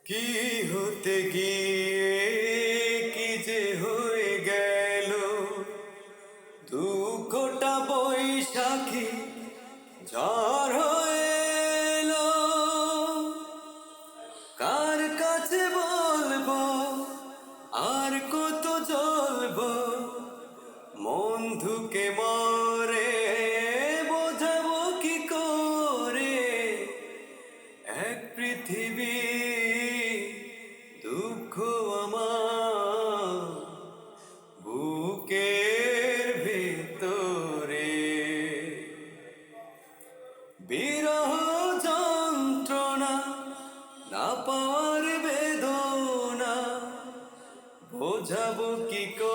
কি হতে গিয়ে কি যে হয়ে গেল, দুঃখটা বৈশাখী ঝড় হয়ে এলো। কার কাছে বলবো আর কত জ্বলবো, মন ধুকে মরে বোঝাবো কি করে। এক পৃথিবী দুঃখ আমার বুকের ভিতরে, বিরহ যন্ত্রণা না পাওয়ার বেদনা বোঝাবো কি করে।